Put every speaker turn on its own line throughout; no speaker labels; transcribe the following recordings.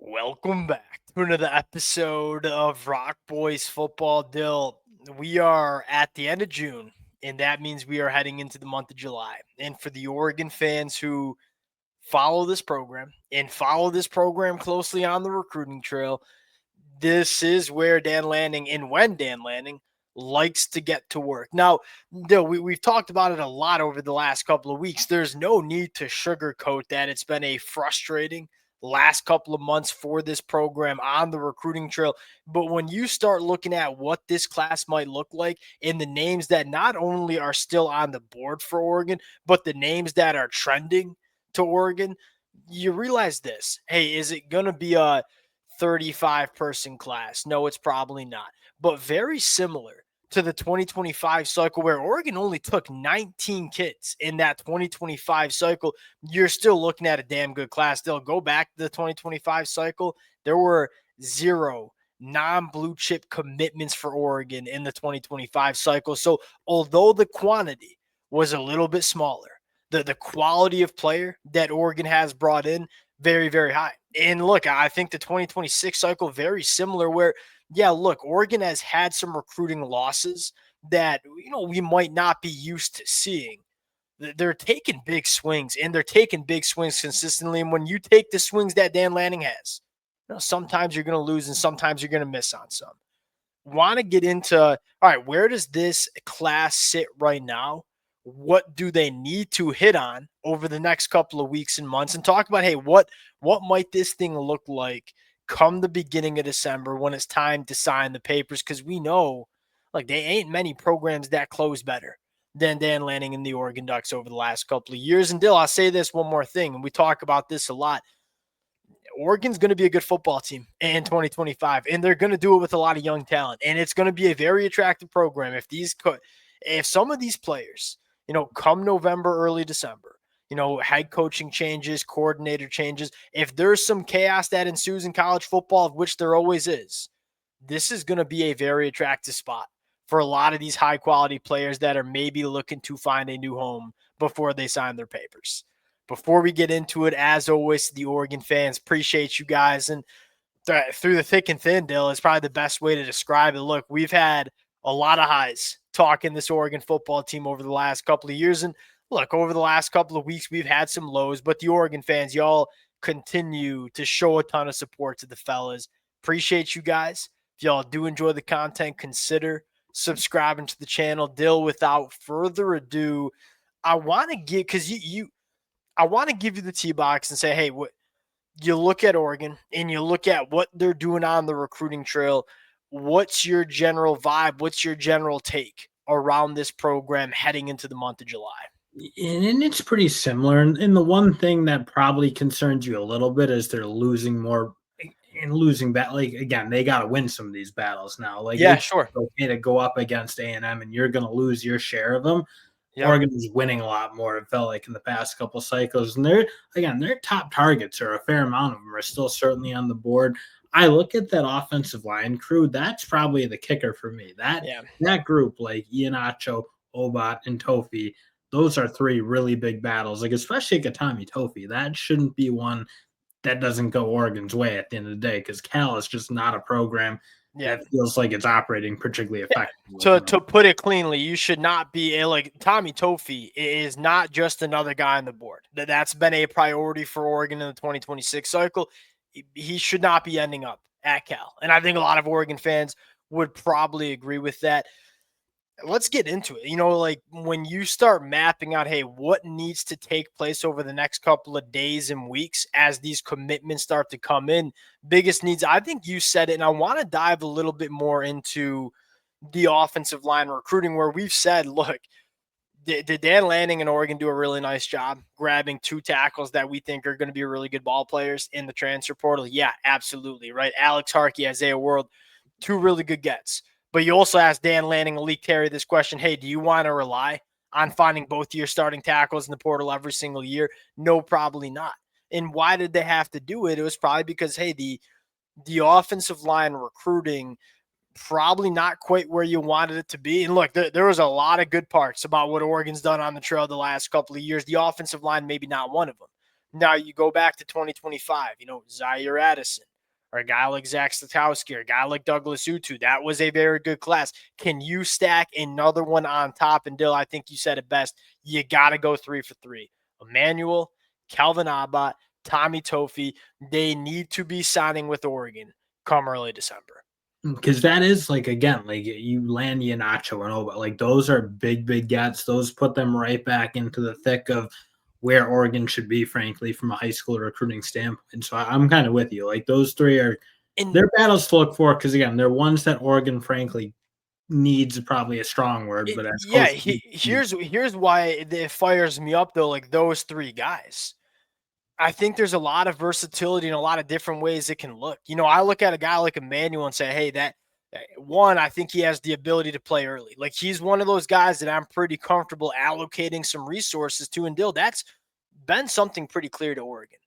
Welcome back to another episode of Rock Boys Football. Dill, we are at the end of June, and that means we are heading into the month of July. And for the Oregon fans who follow this program and follow this program closely on the recruiting trail, this is where Dan Lanning and when Dan Lanning likes to get to work. Now, Dill, we've talked about it a lot over the last couple of weeks. There's no need to sugarcoat that. It's been a frustrating last couple of months for this program on the recruiting trail. But when you start looking at what this class might look like and the names that not only are still on the board for Oregon, but the names that are trending to Oregon, you realize this. Hey, is it going to be a 35-person class? No, it's probably not. But very similar to the 2025 cycle where Oregon only took 19 kids in that 2025 cycle, you're still looking at a damn good class. They'll go back to the 2025 cycle. There were zero non-blue chip commitments for Oregon in the 2025 cycle. So although the quantity was a little bit smaller, the quality of player that Oregon has brought in, very, very high. And look, I think the 2026 cycle, very similar where, yeah, look, Oregon has had some recruiting losses that, we might not be used to seeing. They're taking big swings, and they're taking big swings consistently. And when you take the swings that Dan Lanning has, sometimes you're going to lose and sometimes you're going to miss on some. Want to get into, all right, where does this class sit right now? What do they need to hit on over the next couple of weeks and months, and talk about, hey, what might this thing look like come the beginning of December when it's time to sign the papers? Because we know, like, they ain't many programs that close better than Dan Lanning and the Oregon Ducks over the last couple of years. And Dill, I'll say this one more thing, and we talk about this a lot. Oregon's going to be a good football team in 2025, and they're going to do it with a lot of young talent, and it's going to be a very attractive program. If some of these players, come November, early December, head coaching changes, coordinator changes, if there's some chaos that ensues in college football, of which there always is, this is going to be a very attractive spot for a lot of these high quality players that are maybe looking to find a new home before they sign their papers. Before we get into it, as always, the Oregon fans, appreciate you guys. And through the thick and thin, Dill, is probably the best way to describe it. Look, we've had a lot of highs talking this Oregon football team over the last couple of years. And look, over the last couple of weeks, we've had some lows, but the Oregon fans, y'all continue to show a ton of support to the fellas. Appreciate you guys. If y'all do enjoy the content, consider subscribing to the channel. Dill, without further ado, I want to get, because I want to give you the tee box and say, hey, what you look at Oregon and you look at what they're doing on the recruiting trail. What's your general vibe? What's your general take around this program heading into the month of July?
And it's pretty similar. And the one thing that probably concerns you a little bit is they're losing more and losing that. Like, again, they got to win some of these battles now. Like,
Yeah,
it's
sure.
okay to go up against A&M and you're going to lose your share of them.
Yep.
Oregon is winning a lot more, it felt like, in the past couple cycles. And their top targets, or a fair amount of them, are still certainly on the board. I look at that offensive line crew. That's probably the kicker for me. That group, like Iheanacho, Obat, and Tofi, those are three really big battles. Like, especially Katami Tofi. That shouldn't be one that doesn't go Oregon's way at the end of the day, because Cal is just not a program that feels like it's operating particularly effectively.
To put it cleanly, you should not be like Tommy Tofi is not just another guy on the board. That's been a priority for Oregon in the 2026 cycle. He should not be ending up at Cal. And I think a lot of Oregon fans would probably agree with that. Let's get into it. Like, when you start mapping out, hey, what needs to take place over the next couple of days and weeks as these commitments start to come in, biggest needs, I think you said it, and I want to dive a little bit more into the offensive line recruiting, where we've said, look, did Dan Lanning and Oregon do a really nice job grabbing two tackles that we think are going to be really good ball players in the transfer portal? Yeah, absolutely, right? Alex Harkey, Isaiah World, two really good gets. But you also asked Dan Lanning, Malik Terry, this question, hey, do you want to rely on finding both your starting tackles in the portal every single year? No, probably not. And why did they have to do it? It was probably because, hey, the offensive line recruiting probably not quite where you wanted it to be. And look, there was a lot of good parts about what Oregon's done on the trail the last couple of years. The offensive line, maybe not one of them. Now you go back to 2025, Zaire Addison, or a guy like Zach Statowski, or a guy like Douglas Utu. That was a very good class. Can you stack another one on top? And Dill, I think you said it best. You got to go 3 for 3. Emmanuel, Calvin Abbott, Tommy Tofi, they need to be signing with Oregon come early December.
Because that is like, again, like you land Iheanacho and Oba, like those are big gets. Those put them right back into the thick of where Oregon should be, frankly, from a high school recruiting standpoint. So I'm kind of with you. Like those three are
And
they're battles to look for because again, they're ones that Oregon, frankly, needs probably a strong word, but as
yeah,
close to
here's why it fires me up though. Like those three guys, I think there's a lot of versatility and a lot of different ways it can look. I look at a guy like Emmanuel and say, hey, one, I think he has the ability to play early. Like he's one of those guys that I'm pretty comfortable allocating some resources to. And Dill, that's been something pretty clear to Oregon.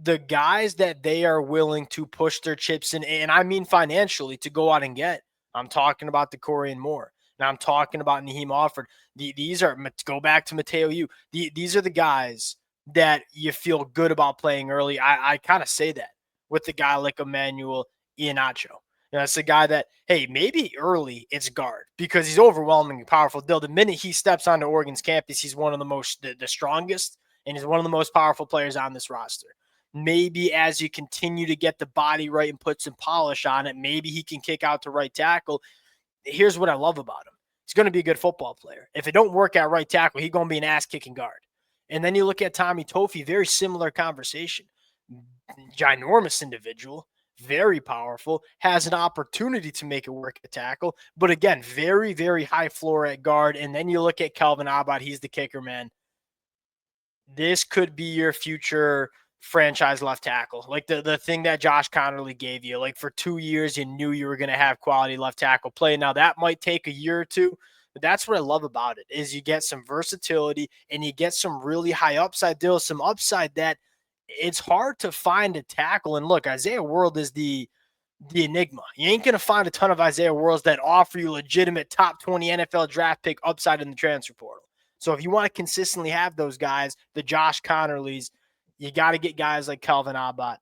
The guys that they are willing to push their chips in, and I mean financially, to go out and get. I'm talking about the Corey and Moore. And I'm talking about Naheem Offord. These are, go back to Mateo Yu. These are the guys that you feel good about playing early. I kind of say that with the guy like Emmanuel Iheanacho. It's a guy that, hey, maybe early it's guard because he's overwhelmingly powerful. The minute he steps onto Oregon's campus, he's one of the strongest, and he's one of the most powerful players on this roster. Maybe as you continue to get the body right and put some polish on it, maybe he can kick out to right tackle. Here's what I love about him. He's going to be a good football player. If it don't work at right tackle, he's going to be an ass-kicking guard. And then you look at Tommy Tofi, very similar conversation. Ginormous individual, very powerful, has an opportunity to make it work at tackle. But again, very, very high floor at guard. And then you look at Calvin Abbott. He's the kicker, man. This could be your future franchise left tackle. Like the thing that Josh Connerly gave you. Like for 2 years, you knew you were going to have quality left tackle play. Now that might take a year or two, but that's what I love about it is you get some versatility and you get some really high upside deals, some upside that it's hard to find a tackle. And look, Isaiah World is the enigma. You ain't going to find a ton of Isaiah Worlds that offer you legitimate top 20 NFL draft pick upside in the transfer portal. So if you want to consistently have those guys, the Josh Connerlys, you got to get guys like Calvin Abbott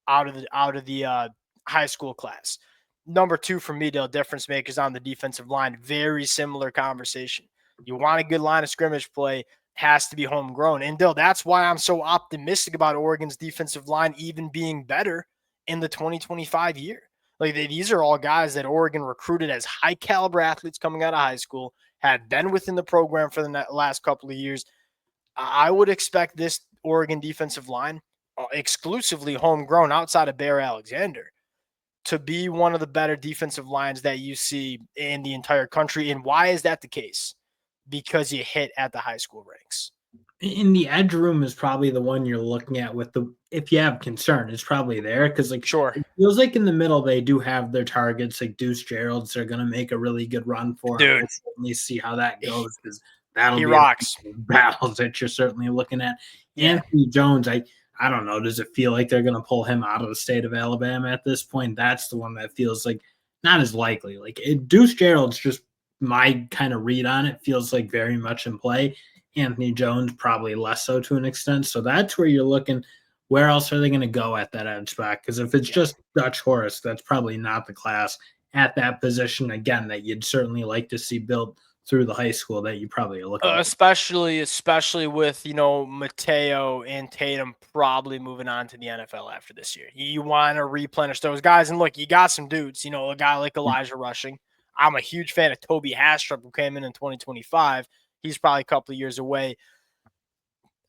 out of the high school class. Number 2 for me, Dale, difference makers on the defensive line. Very similar conversation. You want a good line of scrimmage play, has to be homegrown. And Dale, that's why I'm so optimistic about Oregon's defensive line even being better in the 2025 year. Like these are all guys that Oregon recruited as high caliber athletes coming out of high school, had been within the program for the last couple of years. I would expect this Oregon defensive line, exclusively homegrown outside of Bear Alexander, to be one of the better defensive lines that you see in the entire country. And why is that the case? Because you hit at the high school ranks.
in the edge room is probably the one you're looking at with the if you have concern, it's probably there because like
Sure.
it feels like in the middle they do have their targets like Deuce Gerald's they're gonna make a really good run for him.
Dude,
We'll certainly see how that goes because that'll
he
be a
rocks.
battles that you're certainly looking at.
Yeah.
Anthony Jones, I don't know. Does it feel like they're gonna pull him out of the state of Alabama at this point? That's the one that feels like not as likely. Like Deuce Gerald's just my kind of read on it feels like very much in play. Anthony Jones probably less so to an extent. So that's where you're looking. Where else are they going to go at that edge spot? Because if it's just Dutch Horace, that's probably not the class at that position again that you'd certainly like to see built through the high school that you probably are looking.
Especially with Mateo and Tatum probably moving on to the NFL after this year. You want to replenish those guys, and look, you got some dudes. A guy like Elijah Rushing. I'm a huge fan of Toby Hastrup, who came in 2025. He's probably a couple of years away.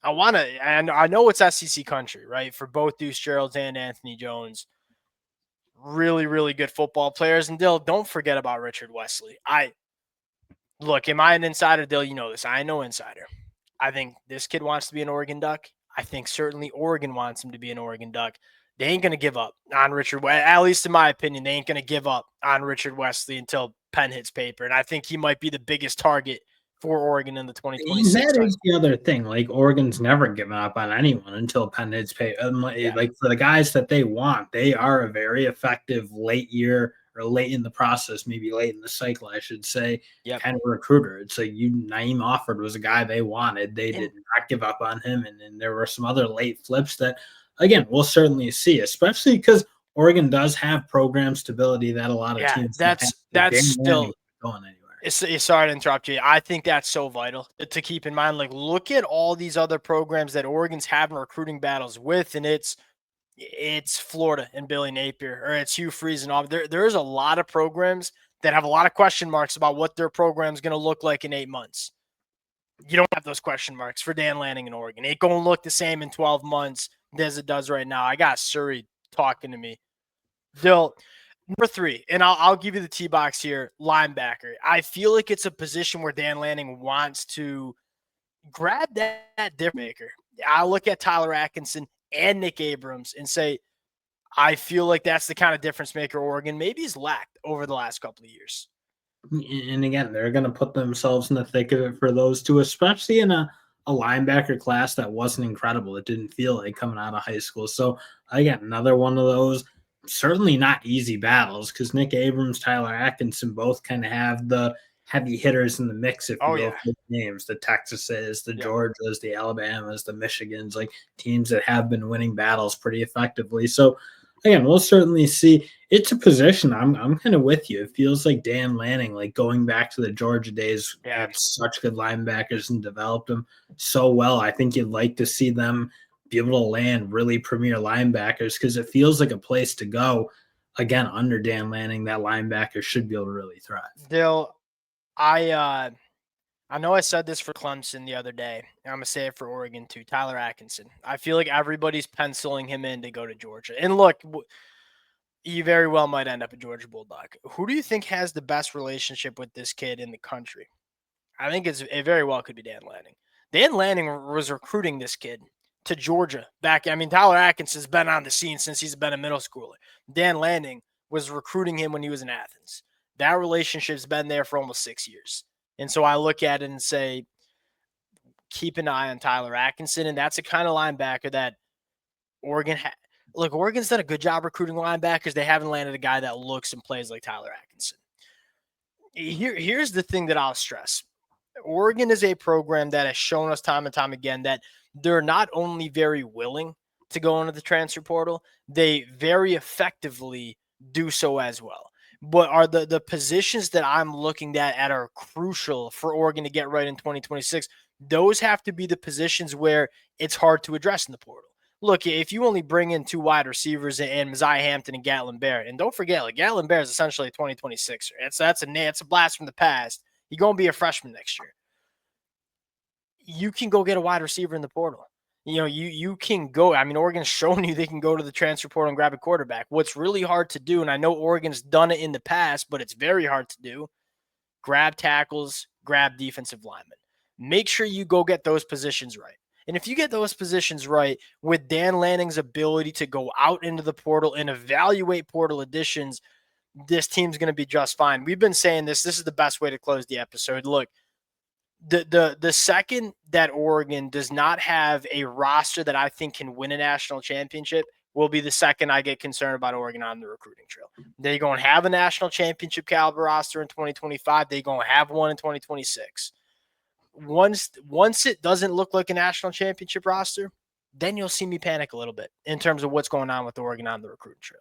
And I know it's SEC country, right? For both Deuce Gerald and Anthony Jones. Really, really good football players. And Dill, don't forget about Richard Wesley. Look, am I an insider, Dill? You know this. I know insider. I think this kid wants to be an Oregon Duck. I think certainly Oregon wants him to be an Oregon Duck. They ain't going to give up on Richard Wesley. At least in my opinion, they ain't going to give up on Richard Wesley until pen hits paper. And I think he might be the biggest target for Oregon in the 2026.
That is the other thing. Like Oregon's never given up on anyone until Penn hits pay. Like for the guys that they want, they are a very effective late year or late in the process, maybe late in the cycle, I should say,
Yep.
kind of recruiter. It's like Naeem Offord was a guy they wanted. They
And
did not give up on him. And there were some other late flips that, again, we'll certainly see, especially because Oregon does have program stability that a lot of
yeah,
teams don't have. Like
that's
Dan Lanning
still
isn't going anywhere.
sorry to interrupt you. I think that's so vital to keep in mind. Like, look at all these other programs that Oregon's having recruiting battles with, and it's Florida and Billy Napier, or it's Hugh Freeze and all. There's a lot of programs that have a lot of question marks about what their program's going to look like in 8 months. You don't have those question marks for Dan Lanning in Oregon. It going to look the same in 12 months as it does right now. I got Surrey talking to me. Dill, number 3, and I'll give you the T box here, linebacker. I feel like it's a position where Dan Lanning wants to grab that difference maker. I look at Tyler Atkinson and Nick Abrams and say, I feel like that's the kind of difference maker Oregon maybe has lacked over the last couple of years.
And again, they're going to put themselves in the thick of it for those two, especially in a linebacker class that wasn't incredible. It didn't feel like coming out of high school. So, again, another one of those certainly not easy battles because Nick Abrams, Tyler Atkinson both kind of have the heavy hitters in the mix, if you
Oh,
go
yeah.
through the names, the Texases, the
Yep.
Georgias, the Alabamas, the Michigans, like teams that have been winning battles pretty effectively. So, again, we'll certainly see. It's a position I'm kind of with you. It feels like Dan Lanning, like going back to the Georgia days,
Yeah.
had such good linebackers and developed them so well. I think you'd like to see them be able to land really premier linebackers because it feels like a place to go. Again, under Dan Lanning, that linebacker should be able to really thrive.
Dill, I know I said this for Clemson the other day. I'm going to say it for Oregon too. Tyler Atkinson. I feel like everybody's penciling him in to go to Georgia. And look, he very well might end up a Georgia Bulldog. Who do you think has the best relationship with this kid in the country? I think it very well could be Dan Lanning. Dan Lanning was recruiting this kid to Georgia back. I mean, Tyler Atkinson's been on the scene since he's been a middle schooler. Dan Lanning was recruiting him when he was in Athens. That relationship's been there for almost 6 years. And so I look at it and say, keep an eye on Tyler Atkinson. And that's a kind of linebacker that Oregon look, Oregon's done a good job recruiting linebackers. They haven't landed a guy that looks and plays like Tyler Atkinson. Here's the thing that I'll stress. Oregon is a program that has shown us time and time again that they're not only very willing to go into the transfer portal, they very effectively do so as well. But are the positions that I'm looking at are crucial for Oregon to get right in 2026, those have to be the positions where it's hard to address in the portal. Look, if you only bring in 2 wide receivers and Messiah Hampton and Gatlin Barrett, and don't forget, like Gatlin Barrett is essentially a 2026er. It's a blast from the past. He's going to be a freshman next year. You can go get a wide receiver in the portal. You know, you can go. I mean, Oregon's shown you they can go to the transfer portal and grab a quarterback. What's really hard to do, and I know Oregon's done it in the past, but it's very hard to do, grab tackles, grab defensive linemen. Make sure you go get those positions right. And if you get those positions right with Dan Lanning's ability to go out into the portal and evaluate portal additions, this team's going to be just fine. We've been saying this. This is the best way to close the episode. Look, the second that Oregon does not have a roster that I think can win a national championship will be the second I get concerned about Oregon on the recruiting trail. They're going to have a national championship caliber roster in 2025. They're going to have one in 2026. Once it doesn't look like a national championship roster, then you'll see me panic a little bit in terms of what's going on with Oregon on the recruiting trail.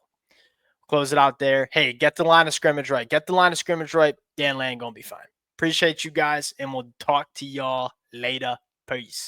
Close it out there. Hey, get the line of scrimmage right. Get the line of scrimmage right. Dan Lanning going to be fine. Appreciate you guys, and we'll talk to y'all later. Peace.